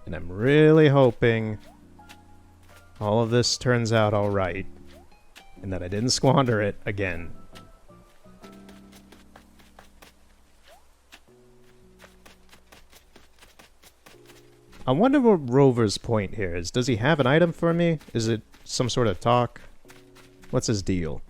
And I'm really hoping all of this turns out alright. And that I didn't squander it again. I wonder what Rover's point here is. Does he have an item for me? Is it some sort of talk? What's his deal?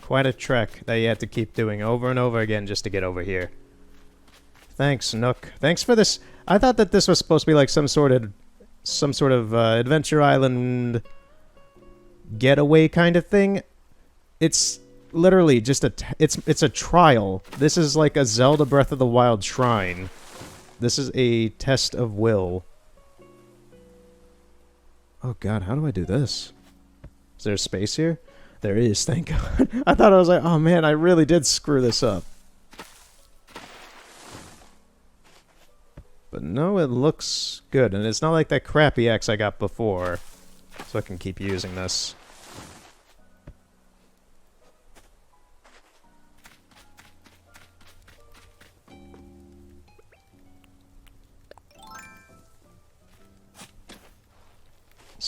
Quite a trek that you have to keep doing over and over again just to get over here. Thanks, Nook. Thanks for this. I thought that this was supposed to be like some sort of Adventure Island getaway kind of thing. It's literally just it's a trial. This is like a Zelda Breath of the Wild shrine. This is a test of will. Oh god, how do I do this? Is there space here? There is, thank god. I thought I was like, oh man, I really did screw this up. But no, it looks good. And it's not like that crappy axe I got before. So I can keep using this.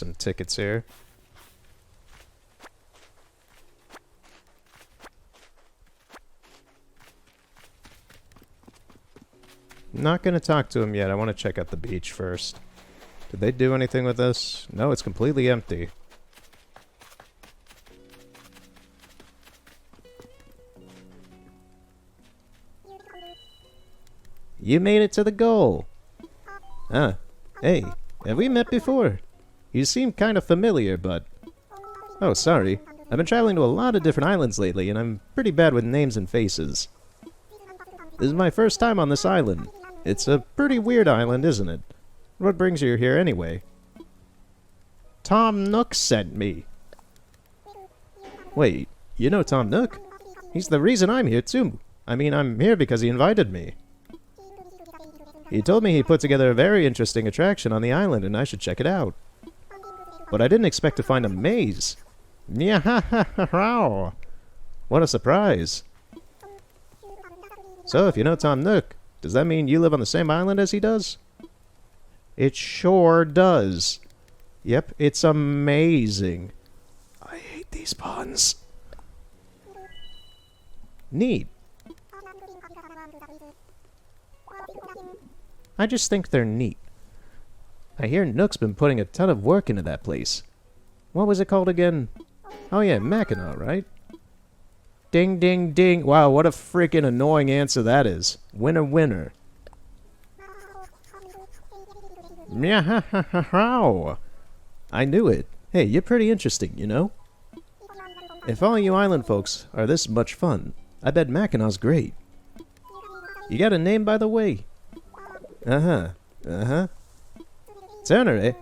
some tickets here. Not gonna talk to him yet. I want to check out the beach first. Did they do anything with this? No, it's completely empty. You made it to the goal. Ah, hey, have we met before? You seem kind of familiar, but... Oh, sorry. I've been traveling to a lot of different islands lately, and I'm pretty bad with names and faces. This is my first time on this island. It's a pretty weird island, isn't it? What brings you here anyway? Tom Nook sent me. Wait, you know Tom Nook? He's the reason I'm here too. I mean, I'm here because he invited me. He told me he put together a very interesting attraction on the island and I should check it out. But I didn't expect to find a maze. Nyah-ha-ha-ha-how. What a surprise. So, if you know Tom Nook, does that mean you live on the same island as he does? It sure does. Yep, it's amazing. I hate these puns. Neat. I just think they're neat. I hear Nook's been putting a ton of work into that place. What was it called again? Oh yeah, Mackinac, right? Ding, ding, ding. Wow, what a freaking annoying answer that is. Winner, winner. Meow. I knew it. Hey, you're pretty interesting, you know? If all you island folks are this much fun, I bet Mackinac's great. You got a name, by the way? Uh-huh. Turner, eh?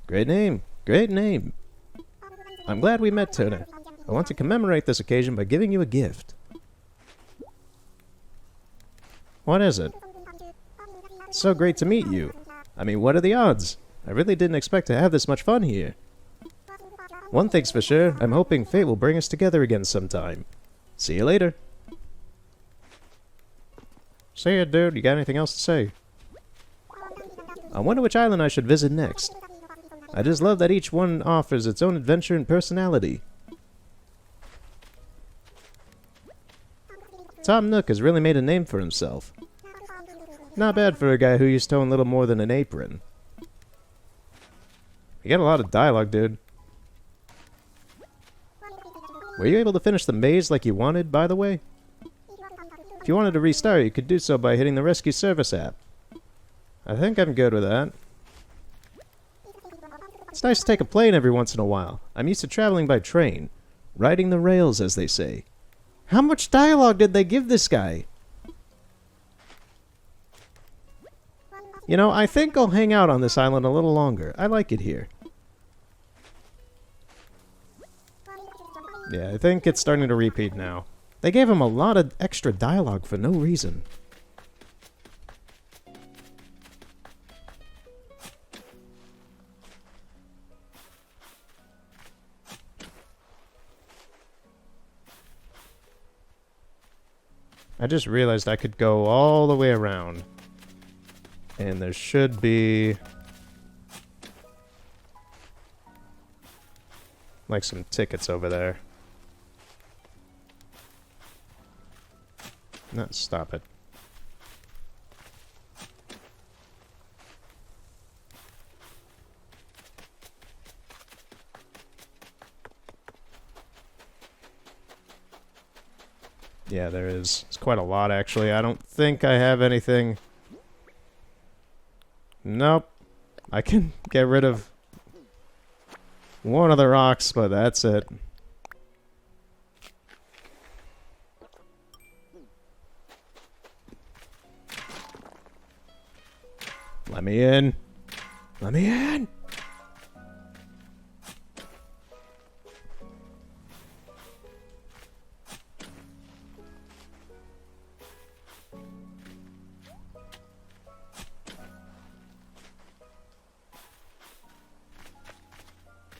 Great name. Great name. I'm glad we met, Turner. I want to commemorate this occasion by giving you a gift. What is it? It's so great to meet you. I mean, what are the odds? I really didn't expect to have this much fun here. One thing's for sure, I'm hoping fate will bring us together again sometime. See you later. See ya, dude. You got anything else to say? I wonder which island I should visit next. I just love that each one offers its own adventure and personality. Tom Nook has really made a name for himself. Not bad for a guy who used to own little more than an apron. You got a lot of dialogue, dude. Were you able to finish the maze like you wanted, by the way? If you wanted to restart, you could do so by hitting the Rescue Service app. I think I'm good with that. It's nice to take a plane every once in a while. I'm used to traveling by train. Riding the rails, as they say. How much dialogue did they give this guy? You know, I think I'll hang out on this island a little longer. I like it here. Yeah, I think it's starting to repeat now. They gave him a lot of extra dialogue for no reason. I just realized I could go all the way around. And there should be... like some tickets over there. No, stop it. Yeah, there is. It's quite a lot, actually. I don't think I have anything. Nope. I can get rid of one of the rocks, but that's it. Let me in. Let me in.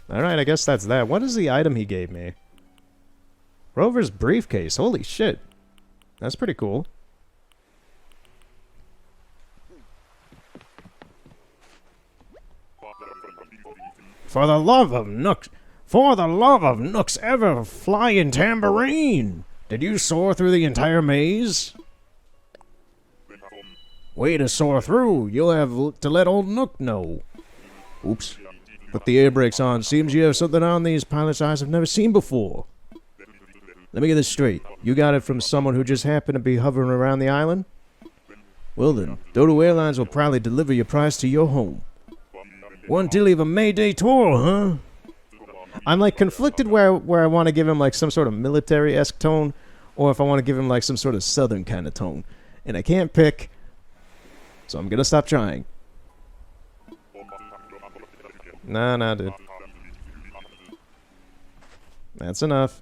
Alright, I guess that's that. What is the item he gave me? Rover's briefcase. Holy shit. That's pretty cool. For the love of Nooks, for the love of Nook's ever flying tambourine! Did you soar through the entire maze? Way to soar through. You'll have to let old Nook know. Oops. Put the air brakes on. Seems you have something on these pilot's eyes I've never seen before. Let me get this straight. You got it from someone who just happened to be hovering around the island? Well then, Dodo Airlines will probably deliver your prize to your home. Want to leave a Mayday tour, huh? I'm like conflicted where I want to give him like some sort of military-esque tone, or if I want to give him like some sort of southern kind of tone. And I can't pick, so I'm gonna stop trying. Nah, dude. That's enough.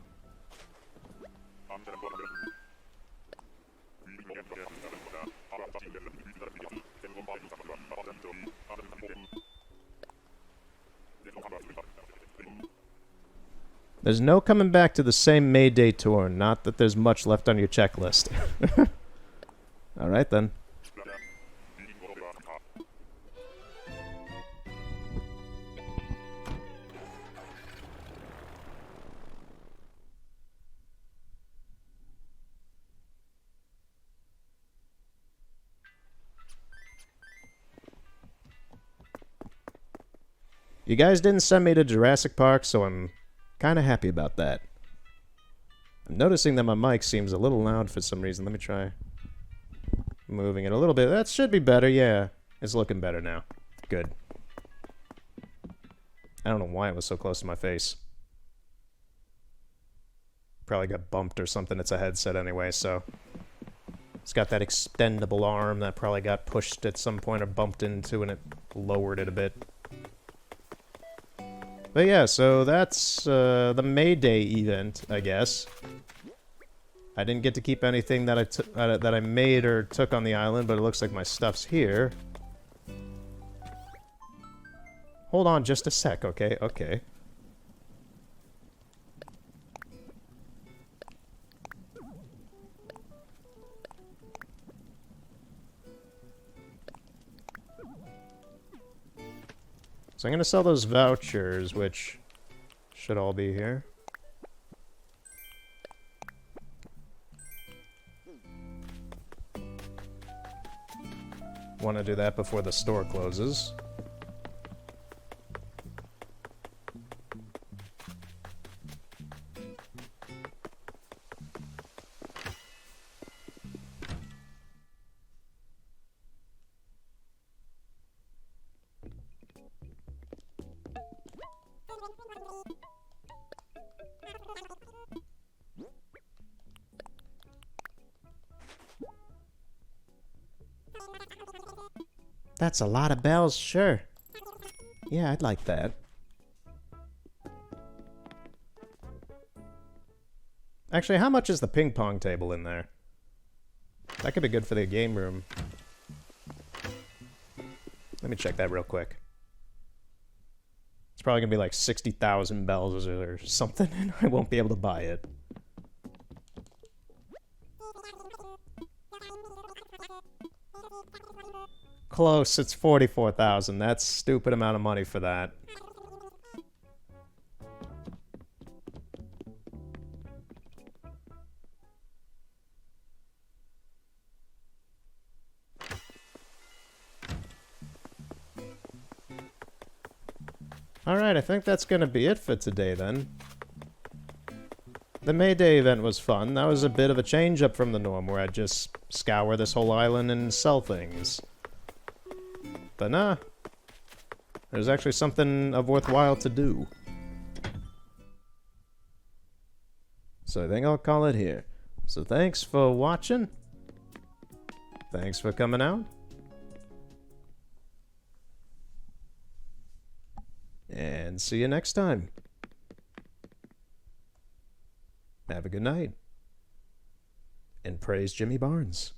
There's no coming back to the same Mayday tour, not that there's much left on your checklist. Alright then. You guys didn't send me to Jurassic Park, so I'm kind of happy about that. I'm noticing that my mic seems a little loud for some reason. Let me try moving it a little bit. That should be better, yeah. It's looking better now. Good. I don't know why it was so close to my face. Probably got bumped or something. It's a headset anyway, so... It's got that extendable arm that probably got pushed at some point or bumped into and it lowered it a bit. But yeah, so that's the Mayday event, I guess. I didn't get to keep anything that I made or took on the island, but it looks like my stuff's here. Hold on just a sec, okay? Okay. So I'm going to sell those vouchers, which should all be here. Want to do that before the store closes. That's a lot of bells, sure. Yeah, I'd like that. Actually, how much is the ping pong table in there? That could be good for the game room. Let me check that real quick. It's probably gonna be like 60,000 bells or something, and I won't be able to buy it. Close, it's 44,000. That's a stupid amount of money for that. Alright, I think that's gonna be it for today then. The Mayday event was fun. That was a bit of a change up from the norm where I'd just scour this whole island and sell things. But nah, there's actually something of worthwhile to do. So I think I'll call it here. So thanks for watching. Thanks for coming out. And see you next time. Have a good night. And praise Jimmy Barnes.